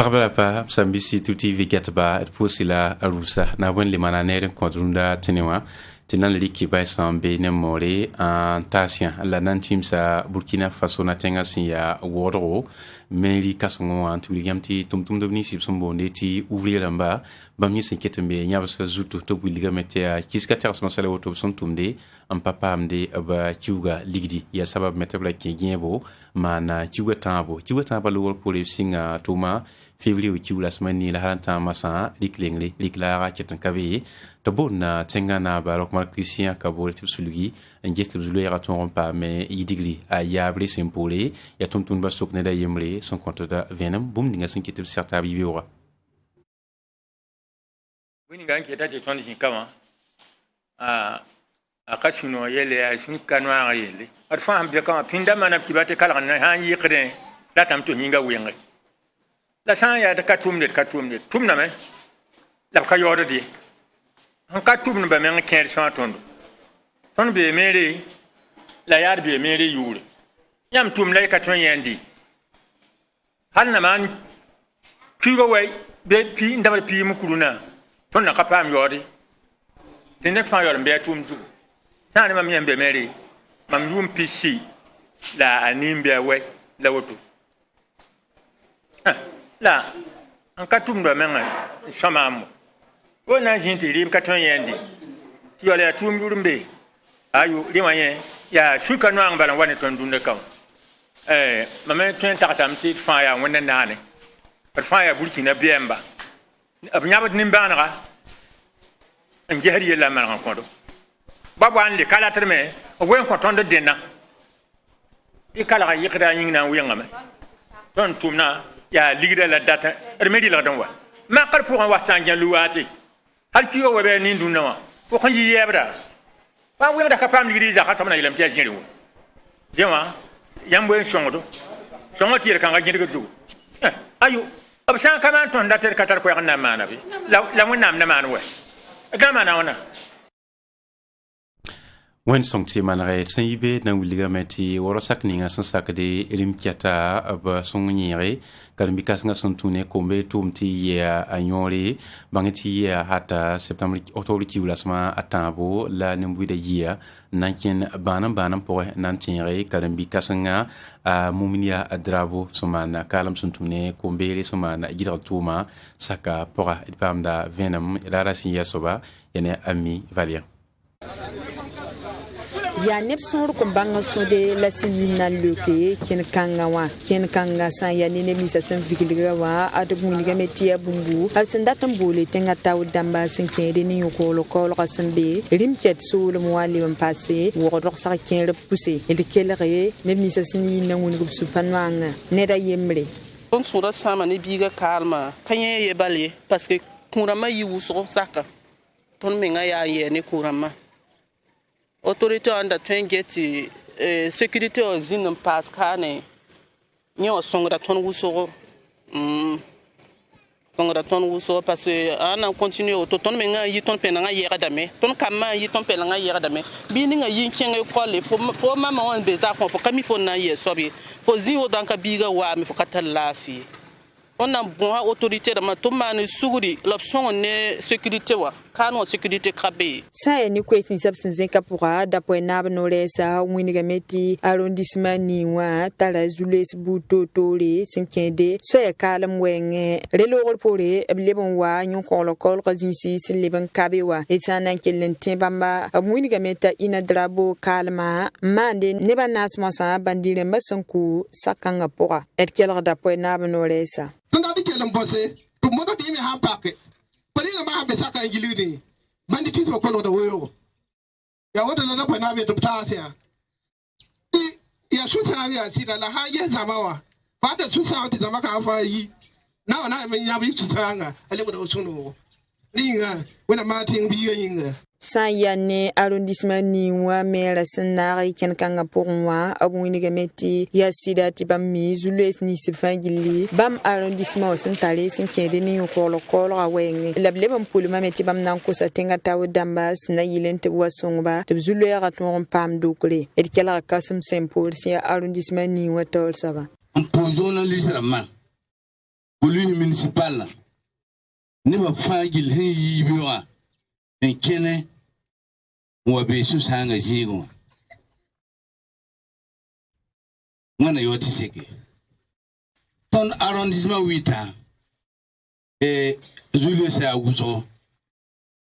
Parbala pa sambisi tuti vigatba et posila arusa na wen le mananere kontrunda tenewa tenan liki bay sambe ne more en tasien la nantim sa Burkina Faso na tenga ya wodro meri kasongo an tuligamti tumtum dobni sipsombo neti ouvrier lamba bamni senketembe nyabasa zutu to buligametia kiska tersma sala woto sontumde am papa amde aba kiuga ligdi ya sabab metabla ke giebo mana kiuga tamba lo pour les singa toma février ou kiula semaine la haranta masa liklengle liklara ketan kabe to bona tenga na barok mar christian kabo tip sulugi ngeste zulu raton pa mais idigli a yable simpole ya tontun basok ne da yemle son compte da venam bum dinga sinkete certa bibiwa wini ga nketa te tondi kama akashuno yele ya shinkanwa yele arfa ambe kama pinda mana kibate kala na han yikre la tam to hinga wenge la san ya de katumne tumna me la ka yoro di han katumne ba men ker san tondo ton be mere la yar be mere yure yam tum la ka ton yandi hal na man pigo way be pi ndaba pi mukuluna ton na ka pam yori tenek fa yor be tum tu san ma mi be mere mam yum pisi la animbe way la wotu la an katum do menga shamam wona jinti rim katon yandi ti yole tum yurumbe ayu limaye ya shuka no an balan wani ton dunde kam mame tun takatam ti fa ya wona nane per fa ya Burkina Biemba abnyaba nimbana ga an jehri la man kondo babu an le kala terme wen ko ton de denna i kala ga yikra yingna wiyangame ton tumna ya ligda la data remedi la donwa ma kar pour wa sangan luati hal kiyo wa be nin dunwa fo kan yebra pa wi da ka pam ligri za ka tamna ilam tiya jeri jema yambo songodo songoti kan ga jeri go ayu absan kama ton dater katar ko yana mana bi la mun nam na mana we gama na wana wen song ti manare tsayibe na wuligameti worosak ninga sansakade rimkiata aba songnyere kalmbika sanga sontune kombe tumti ya anyore bangeti ya hata septembre octobre ki wulasma atabo la nembuide ya nankin banam po nantinre kalmbika sanga muminia adrabo somana kalam sontune kombe le somana gidra tuma saka pora pamda venam la rasiya soba yene ami valia ya neb sõor ko bãng sõde la sẽn yɩ na loke kẽn kãnga sã n yaa ne neb ninsã sẽn viglga wã ad b wilgame tɩ yaa bũmbu b sẽn dat n boole tẽngã tao dãmba sẽn kẽede ne yõ-koglg-koglgã sẽn be rɩm kɛd soolem wã leb n paase wogdgsg kẽer b pʋse d kelge neb ninsã sẽn yɩ na wilg b supa noangã ned a yembre tõnd sũurã sãama ne biiga kaalmã ka yẽ ye bal ye parce que kũ-rãmbã yɩ wʋsg zaka tõnd mengã yaa n yɛɛ ne kũ-rãmbã autorité anda tõe n get tɩ sécurité wã zĩnd n paas kaane yẽ wã sõngda tõnd wʋsgo parce que a na n continue woto tõnd mengã n yɩ tõnd pẽnegã yɛgdame tõnd kambã n yɩ tõnd pẽnegã yɛgdame bɩ ningã yɩ n kẽng école fo mama wã n be zaag fõ fo ka mi fo n na n yɛɛ soab ye fo zĩ woto n ka biiga waame fo ka tar laafɩ ye on na bõosa autorité dãmbã tɩ b maan sugri la b sõng ne sécurité wã kaan wã sécurité ka be sã n yaa ne koes ninsã b sẽn zẽka pʋga dapoe naab no-rɛɛsa wingame tɩ arrondissement ning wã tara zu-lees buud toor-toore sẽn kẽede soɛɛ kaalem wɛɛngẽ reloogr poore b leb n wa yõ-koglg-koglg zĩisi sẽn leb n kabe wa d sã n na n kell n tẽ bãmba b wingame t'a ina drabo kaalmã n maande nebã naas mosã bãn-dɩ rẽmbã sẽn kʋ sak-kãngã pʋga d kelg dapoe naab no-rɛɛsa tunda di kelam bose to modo di mi ha pakke pali na ba be saka ngilini bandi tisi ko no da woyo ya wata na pa na be to tasia ya su sa ya si da la ha ye zamawa fa da su sa ti zamaka fa yi na me nya bi su sa nga ale ko da sunu ni nga wala ma tin bi yinga sã n yaa ne arrondissement ning wã meera sẽn naag y kẽn-kãngã pʋgẽ wã b wingame tɩ yaa sɩda tɩ bãmb mi zu-loees nins b fãa gilli bãmb arrondissement wã sẽn tare sẽn kẽede ne yõ-koglg-koglgã wɛɛngẽ la b leb n pʋlmame tɩ bãmb na n kosa tẽngã tao dãmba sẽn na yɩl n tɩ b wa sõngba tɩ b zu-loɛɛgã tõog n paam dokre d kelga kasem sẽn poor sẽn yaa arrondissement ning wã taoor soaba n pʋʋs journaliste rãmbã police municipal ne ba fagil hin yibiwa en kene wa be su sanga jigo ngana yoti seke ton arrondissement 8 Julius Augusto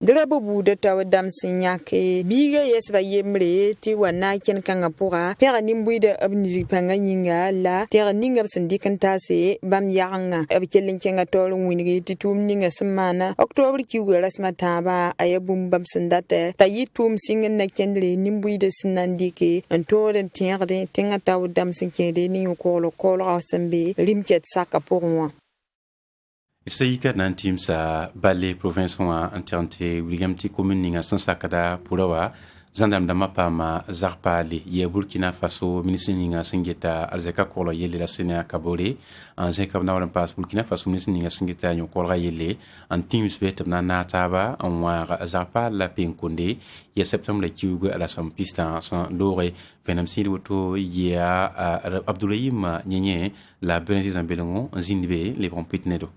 Drabo buda tawa dam sinyake biga yesba yemre ti wana ken kanga pora pera nimbuida abni panga nyinga la tera ninga sindikan tase bam yanga abkelin kenga tolun winigi ti tum ninga semana october kiwa rasma taba ayabum bam sindate tayitum singen na kendre nimbuida sinandike antoren terde tenga tawa dam sinkede ni kolo asembe rimket saka porwa Sayika nan tim sa Balé province wa antante William ti commune ninga sansakada purawa zandam dama pama zarpali ye Burkina Faso ministre ninga singeta alzeka kolo yele la sena kabore en zeka na wala pas Burkina Faso ministre ninga singeta nyo kolo yele en teams bet na nataba en wa zarpa la penkonde ye septembre kiugo ala sam pista san lore venam sidi woto ya Abdoulaye nyenye la Benzi Zambelongo zindibe les pompitnedo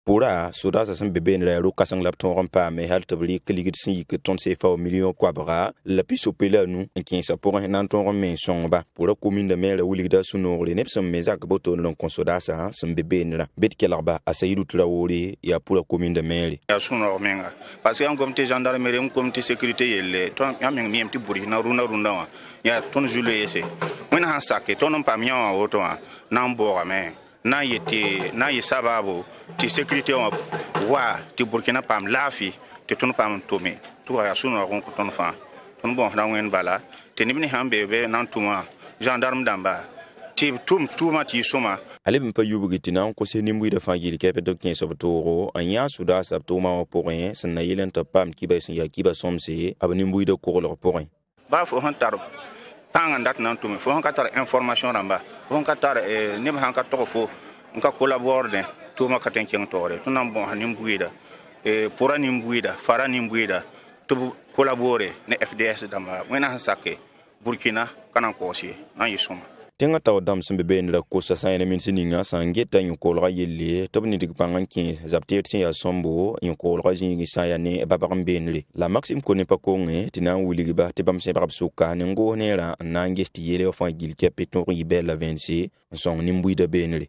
Pura soda sa bebe na ro kasang lapton rampa me hal tabli kligit sin que ton CFA au million kwa bra la piso pela nu en sa pour un ton men somba pour la commune de mer wuli da suno le nepsam mezak boto non consoda sa sam bebe na bet kelarba asayidou trawori ya pour la commune de mer ya suno menga parce que en comité gendarmerie en comité sécurité yelle ton ya men mi mti buri na runa wa ya ton juillet ese mena han saké ton pa mi wa auto na mbora me na ye sababu ti sécurité wa ti Burkina pam lafi ti ton pam tome to ya sunu ko ton fa ton bon na wen bala te ni bini hambe be nan tuma gendarme damba ti tuma ti soma ale mpa yubugitina ko se nimbu da fangili kepe do 15 octobre anya suda sabtoma pour rien sana yelen to pam kiba sin ya kiba somse abani nimbu da ko lo pour rien ba fo han tar tanga dat nan tumi fo ka tar information ramba fo ka tar ne ba ka to fo nka collaborer tuma ka tenken tore to nan bon hanim buida pour anim buida faranim buida to collaborer ne FDS dama wena sake Burkina kanan ko si nan yisuma tenga taw dam sembe ben la ko sa sayene min sininga sangeta yu ko la yelle to ni dig pangan ki zaptet sin ya sombo yu ko la jingi sayane babam benle la maxime connaît pas konge tina wuli ba te bam se barab suka ne ngo nera nange ti yele fa gil kepeton ribe la 26 son nimbui de benle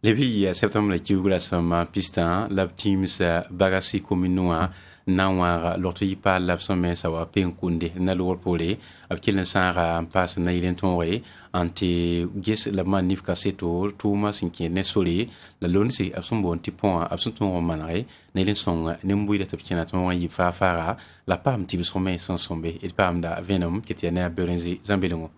les filles septembre qui ouvre sama pista la teams bagasi communua nawa lorto pa l'absent mais ça va penkunde na lo pole akelen sara passe na ilen tonre anti gis la manif kaseto tuma sinki ne soli la lonsi absent bon tipon absent ton manare na ilen song nembu ila tapkina ton yi fa fara la pam tibis romain sans sombe et pam da venom qui était na Benzi Zambelongo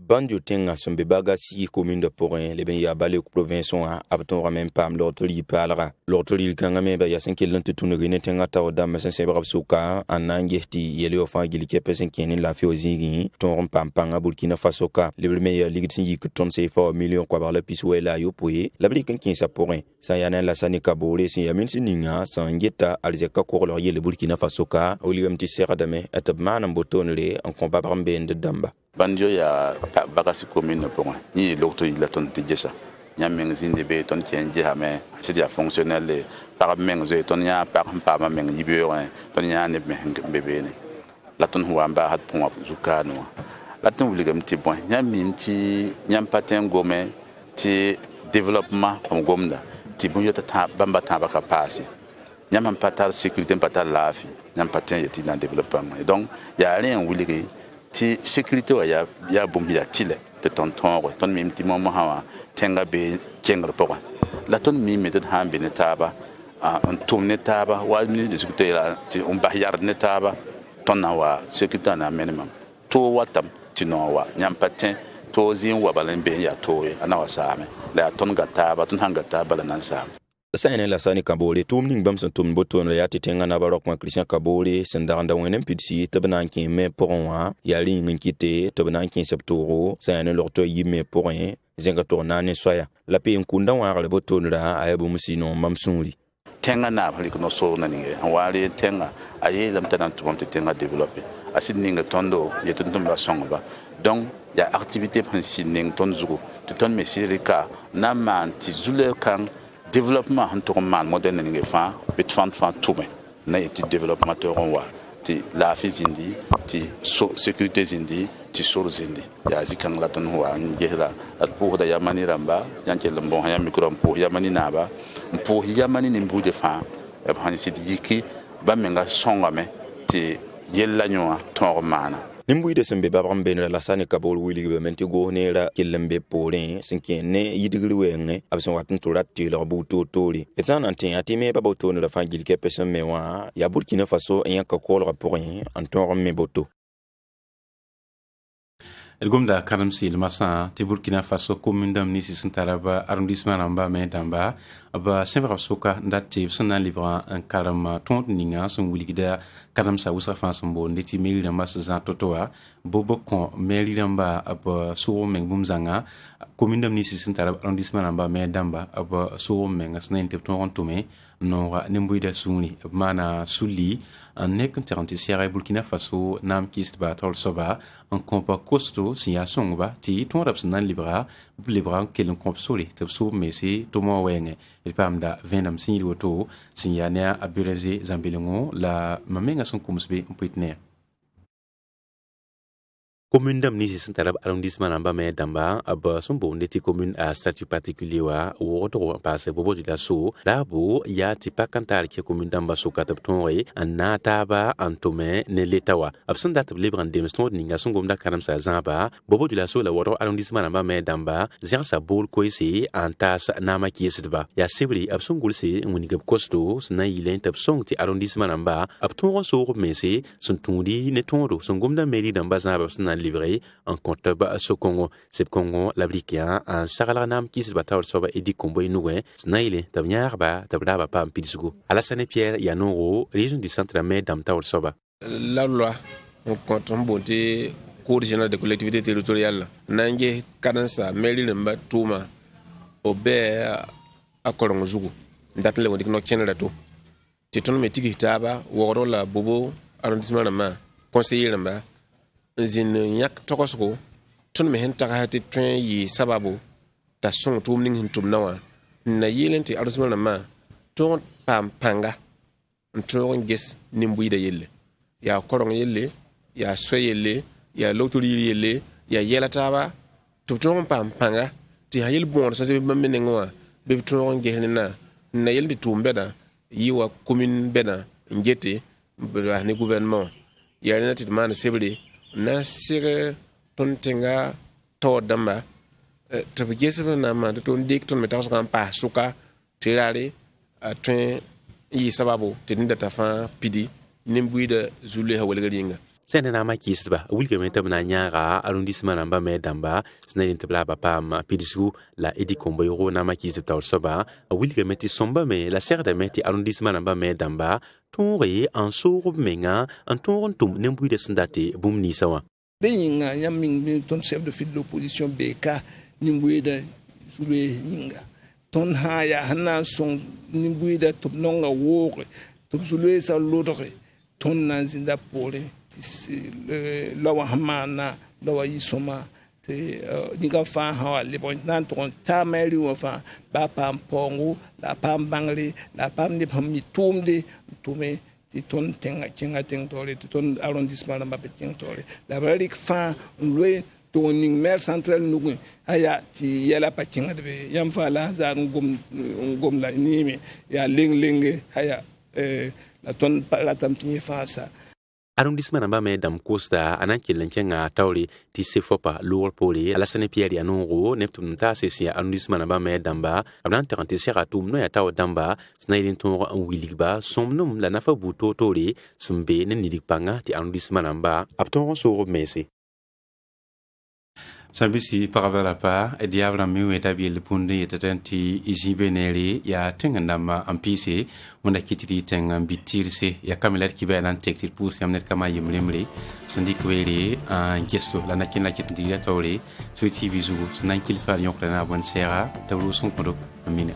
Banjo tenga sombe bagasi commune de Porin le ben ya Balé province a abton ramen pam l'ortoli palara l'ortoli kanga me ba ya 5 lente tunu gene tenga taw dam sen se barab suka anangesti yele ofa gili kepesen kenin la fi ozigi ton pam panga Burkina Faso ka le meilleur ligue sin yik ton se fa million kwa bar la piswela yo poye la bli kin sa Porin sa yana la sani kabole sin ya min sininga sangeta alzeka ko lo yele Burkina Faso ka o liam ti sera dame etabman mbotonle en combat barambe de damba Banjo ya bagasi commune pour ni l'auto il a ton tijesa nya mengzin de be ton tienje ha me c'est dia fonctionnel par mengze ton ya par ma meng yibeur ton ya ne bebe ne la ton huwa ba hat pour zukano la ton wuli gam ti bon nya minti nya patin gome ti développement comme gomda ti bon yota ta bamba ta ba kapasi nya man patar sécurité patar lafi nya patin yeti dans développement et donc il y a rien wuli ti sécurité ya bum ya tile de ton mim ti mama hawa tenga be kengro pokwa la ton mim de hambe ne taba on tourne taba wa ministre de sécurité la ti on bahyar ne taba ton na wa sécurité na minimum to watam ti no wa nyam patin to zin wa balen be ya to ana wa same la ton ga taba ton hanga taba la nan same Saine la sani kabole tumning bam son tum boton la yati tenga na barok ma Christian kabole sendanda wenen pidsi tabana ki me poronwa ya li ngikite tabana ki septoro saine lorto yime porin zenga tornane soya la pe nkunda wa le boton la ayabu musino mamsuli tenga na bali no so na ni wali tenga ayi lam tanan tum tenga developer asid ninga tondo ye ton ba songa donc ya activité principale ton zugo to ton mesirika na man ti zule kan développement en man moderne ninga fa bit fan tume na ti développement to wa ti la fizindi ti sécurité zindi ti sor zindi ya zikang la ton wa ngehla at pour da yamani ramba yanke lambon ya micro pour yamani naba pour yamani nimbude fa e ban sidi yiki ba menga songa me ti yella nyoa ton mana nimbuide sembe babram ben la sane kabol wili be menti go ne la kilembe porin sinke ne yidigri wenge abson watin turat ti lo buto tori etan antin atime ba boto ne la fangil ke person me wa ya Burkina Faso en ka kol raporin anton me boto el gomda karam sil masa ti Burkina Faso commune d'amni si santaraba arrondissement namba me damba aba semra soka ndati sona libra un karam tont ninga son wuligida karam sa usa fansombo ndeti meli namba sa totoa bobo kon meli namba aba so meng bumzanga commune d'amni si santaraba arrondissement namba me damba aba so meng sna intepton tome no nimbuida suni mana suli en nek terante sierra Burkina Faso nam kist ba tol soba en compa costo si ya songba ti ton rapsnan libra kelen comp soli te so mesi to mo wenge il pamda vendam sin woto sin ya ne abireze zambelengo la mamenga son kumsbe mpitne commune d'amni si santarab arrondissement namba me damba aba sombo ndeti commune à statut particulier wa wodo passe bobo de la so labo ya tipa kantar ki commune damba so katap tonre anata ba antome ne letawa absent dat libre en demstone ninga songom da kanam sa zamba bobo de la so la wodo arrondissement namba me damba zia sa bol koisi antas nama ki sitba ya sibri absongul se muniga kosto sna yilen tap song ti arrondissement namba abton so mesi son tundi ne tondo songom da mairie damba zamba livré en compte ba so Congo c'est Congo l'abliquia en saralanam qui se bataille soba edi combo inoué snaile tabnyar ba tabda pa mpidisgo Alassane Pierre Yanoro région du centre mais d'amtaol soba la loi on compte on bonté cour général de collectivité territoriale nange kadansa mairie namba tuma obe akolongo jugu ndatle wodi no kenela to titon metiki taba woro la bobo arrondissement namba conseiller namba zin yak tokosko tun me hen taka hati twen yi sababu ta son tum ning hintum nawa na yelenti arusman ma ton pam panga nton ges nimbu ida yelle ya korong yelle ya soyelle ya loturi yelle ya yelata ba to ton pam panga ti hayel bon sa se mamene ngwa be ton gehlina na yeldi tumbeda yiwa commune bena ngete ba ni gouvernement ya na titman sebli na sire ton tenga to damba to bigese na ma to dik ton meta so kan pa suka tirare twen yi sababu tinda ta fa pidi nimbuida zule ha walgaringa sene na makisba wilga meta na nyara arrondissement namba me damba snelin tabla papa ma pidisgu la edi kombo yoro na makisba tawr soba wilga meti somba me la serre de meti arrondissement namba me damba tonre en sour menga en ton tum nimbuida sndate bum ni sawa benga yaming ton chef de file de l'opposition BK nimbuida zule yinga ton haya hana son nimbuida top nonga wore top zule sa lodre ton na zinda pole lawa hamana lawa yisoma te niga fa ha le bon nan ton ta meri wa fa ba pam pongu la pam bangli la pam ni pam mi tumde tume ti ton tenga kinga teng tole ti ton arrondissement la mabbe teng tole la barik fa lwe to ning maire central nugu aya ti yala pa kinga de yam fa la za ngom la nimi ya lenge aya la ton la tampi fa sa arrondissement namba me dam costa ananki lenkenga tawli ti sefopa lower poli Alassane Pierre Yanoro neptum ta sesia arrondissement namba me damba abnan terante seratum no ya taw damba snailin ton wiligba somnum la nafa buto tori sumbe ne nidipanga ti arrondissement namba abton so mesi Sambisi parabalapa e diabla miu etabi le pundi etatenti ijibeneri ya tengandama ampisi wanda kititi tenga bitirse ya kamilat kiba nan tektir pus yamnet kama yimrimri sandi kweri an gesto la nakin la kitindi ya tawri so TV zugo sanan kilfa yon klana bon sera tawru son kodo amina